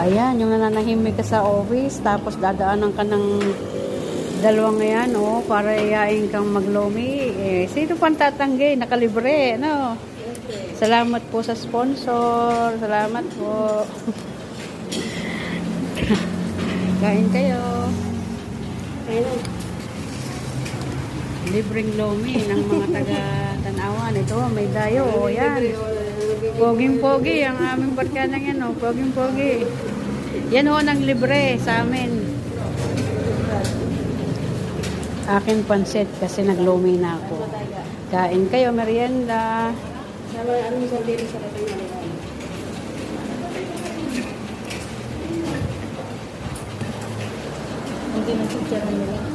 Ayan, yung nananahimik ka sa office, tapos dadaanan ka ng dalawang yan, oh, para iyain kang maglomi. Eh, sino pang tatanggi? Nakalibre, no? Salamat po sa sponsor. Salamat po. Kain kayo. Libreng lomi ng mga taga-Tanawan. Ito, may dayo. O, yan. Poging-pogi. Ang aming barkanang yan, o. Poging-pogi. Yan o, ng libre sa amin. Akin pansit kasi naglomi na ako. Kain kayo, merienda. Hindi na picture nila.